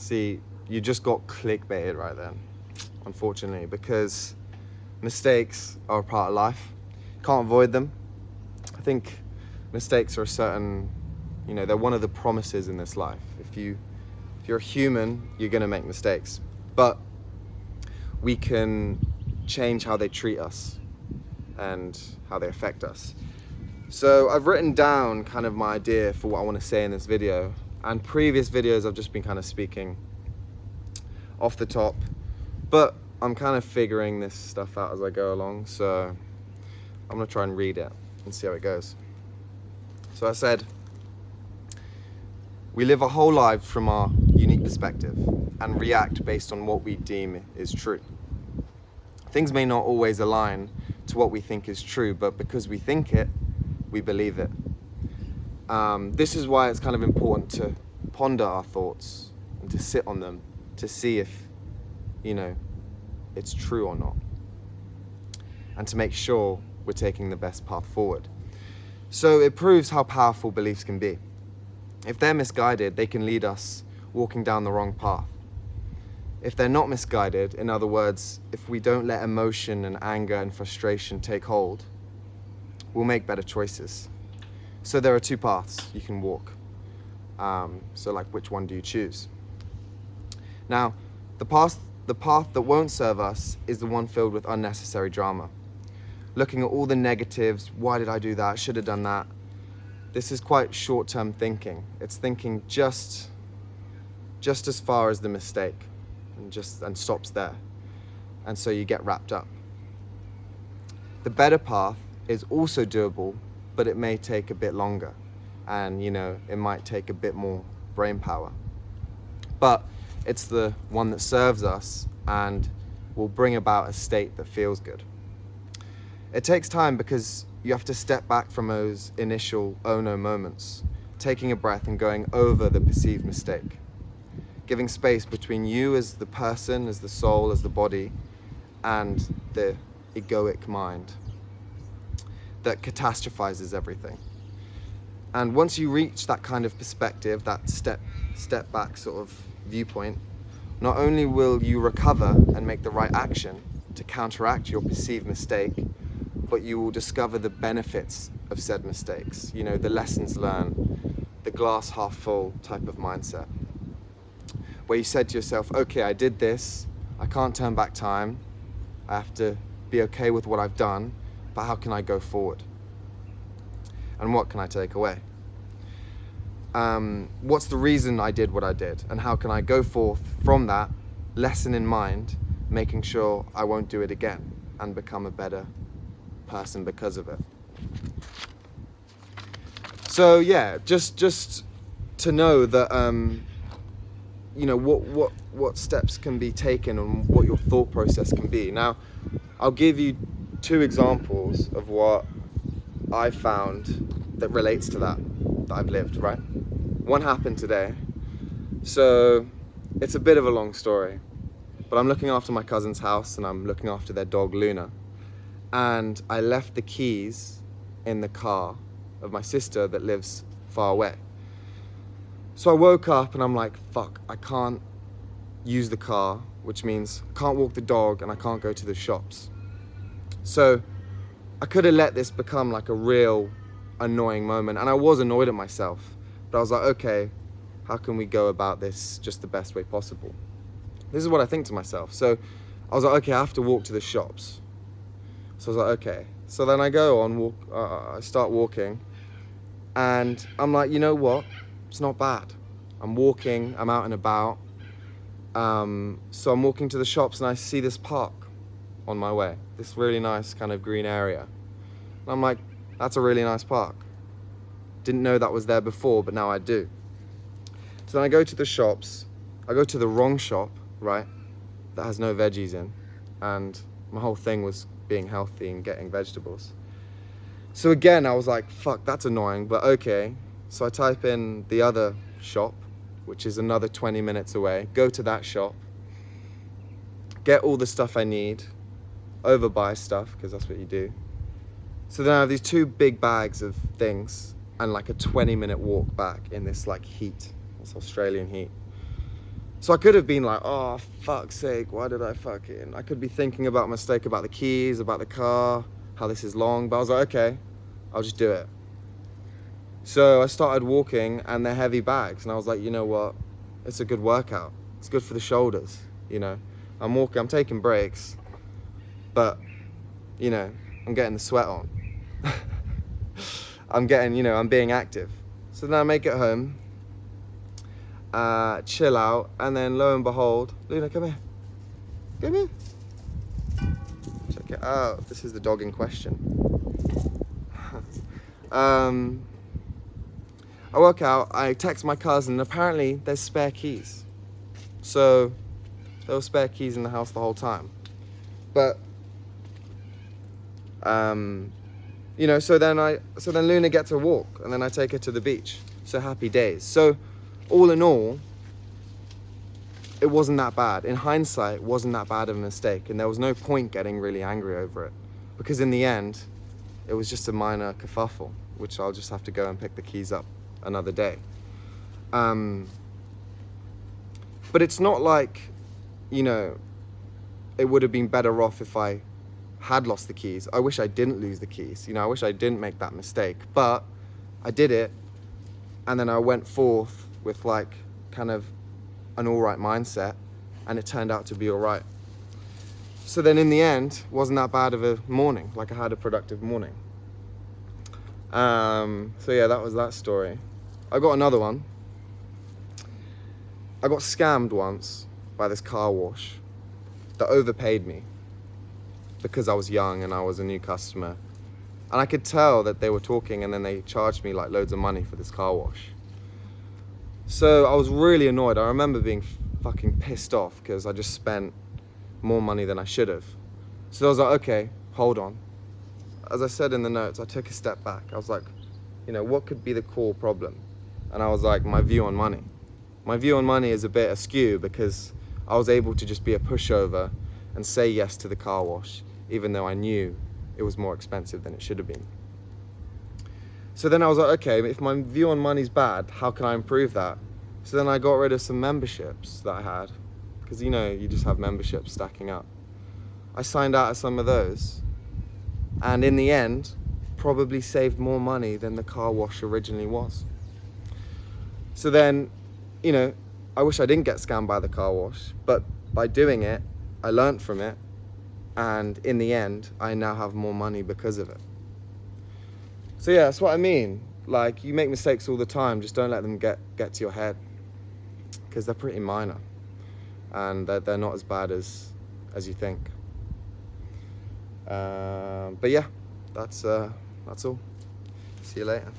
See, you just got clickbaited right then, unfortunately, because mistakes are a part of life. Can't avoid them. I think mistakes are a certain, they're one of the promises in this life. If you're a human, you're gonna make mistakes, but we can change how they treat us and how they affect us. So I've written down kind of my idea for what I want to say in this video, and previous videos I've just been kind of speaking off the top, but I'm kind of figuring this stuff out as I go along, so I'm gonna try and read it and see how it goes. So I said, we live our whole lives from our unique perspective and react based on what we deem is true. Things may not always align to what we think is true, but because we think it, we believe it. This is why it's kind of important to ponder our thoughts and to sit on them to see if, it's true or not, and to make sure we're taking the best path forward. So it proves how powerful beliefs can be. If they're misguided, they can lead us walking down the wrong path. If they're not misguided, in other words, if we don't let emotion and anger and frustration take hold, we'll make better choices. So there are two paths you can walk. So like, which one do you choose? Now, the path that won't serve us is the one filled with unnecessary drama. Looking at all the negatives, why did I do that? Should have done that. This is quite short-term thinking. It's thinking just as far as the mistake and stops there. And so you get wrapped up. The better path is also doable, but it may take a bit longer. And it might take a bit more brain power. But it's the one that serves us and will bring about a state that feels good. It takes time because you have to step back from those initial oh no moments, taking a breath and going over the perceived mistake, giving space between you as the person, as the soul, as the body, and the egoic mind that catastrophizes everything. And once you reach that kind of perspective, that step back sort of viewpoint, not only will you recover and make the right action to counteract your perceived mistake, but you will discover the benefits of said mistakes, the lessons learned, the glass half full type of mindset, where you said to yourself, okay, I did this, I can't turn back time, I have to be okay with what I've done, but how can I go forward? And what can I take away? What's the reason I did what I did? And how can I go forth from that lesson in mind, making sure I won't do it again and become a better person because of it? So yeah, just to know that what steps can be taken and what your thought process can be. Now, I'll give you two examples of what I found that relates to that I've lived, right? One happened today. So it's a bit of a long story, but I'm looking after my cousin's house and I'm looking after their dog Luna. And I left the keys in the car of my sister that lives far away. So I woke up and I'm like, fuck, I can't use the car, which means I can't walk the dog and I can't go to the shops. So I could have let this become like a real annoying moment, and I was annoyed at myself, but I was like, okay, how can we go about this just the best way possible? This is what I think to myself. So I was like, okay, I have to walk to the shops. So I was like, okay. So then I go on, I start walking, and I'm like, you know what? It's not bad. I'm walking, I'm out and about. So I'm walking to the shops and I see this park on my way, this really nice kind of green area. And I'm like, that's a really nice park. Didn't know that was there before, but now I do. So then I go to the shops. I go to the wrong shop, right? That has no veggies in. And my whole thing was being healthy and getting vegetables. So again, I was like, fuck, that's annoying, but okay. So I type in the other shop, which is another 20 minutes away, go to that shop, get all the stuff I need, overbuy stuff, because that's what you do. So then I have these two big bags of things and like a 20-minute walk back in this like heat, this Australian heat. So I could have been like, oh, fuck's sake, why did I I could be thinking about a mistake about the keys, about the car, how this is long, but I was like, okay, I'll just do it. So I started walking, and they're heavy bags, and I was like, you know what, it's a good workout. It's good for the shoulders, you know. I'm walking, I'm taking breaks, but, you know, I'm getting the sweat on. I'm being active. So then I make it home, chill out, and then lo and behold, Luna, come here. Come here. Check it out. This is the dog in question. I work out, I text my cousin, and apparently there's spare keys. So there were spare keys in the house the whole time. But you know, so then Luna gets a walk, and then I take her to the beach. So happy days. So all in all, it wasn't that bad. In hindsight, it wasn't that bad of a mistake, and there was no point getting really angry over it, because in the end, it was just a minor kerfuffle, which I'll just have to go and pick the keys up another day. But it's not like, you know, it would have been better off if I had lost the keys. I wish I didn't lose the keys. You know, I wish I didn't make that mistake, but I did it, and then I went forth with like kind of an all right mindset, and it turned out to be all right. So then in the end, wasn't that bad of a morning. Like, I had a productive morning. So yeah, that was that story. I got another one. I got scammed once by this car wash that overpaid me because I was young and I was a new customer. And I could tell that they were talking, and then they charged me like loads of money for this car wash. So I was really annoyed. I remember being fucking pissed off because I just spent more money than I should have. So I was like, okay, hold on. As I said in the notes, I took a step back. I was like, you know, what could be the core problem? And I was like, my view on money. My view on money is a bit askew because I was able to just be a pushover and say yes to the car wash, even though I knew it was more expensive than it should have been. So then I was like, okay, if my view on money's bad, how can I improve that? So then I got rid of some memberships that I had, because, you know, you just have memberships stacking up. I signed out of some of those, and in the end, probably saved more money than the car wash originally was. So then, you know, I wish I didn't get scammed by the car wash, but by doing it, I learned from it, and in the end, I now have more money because of it. So yeah, that's what I mean. Like, you make mistakes all the time, just don't let them get to your head, because they're pretty minor, and they're not as bad as you think. But yeah, that's all. See you later.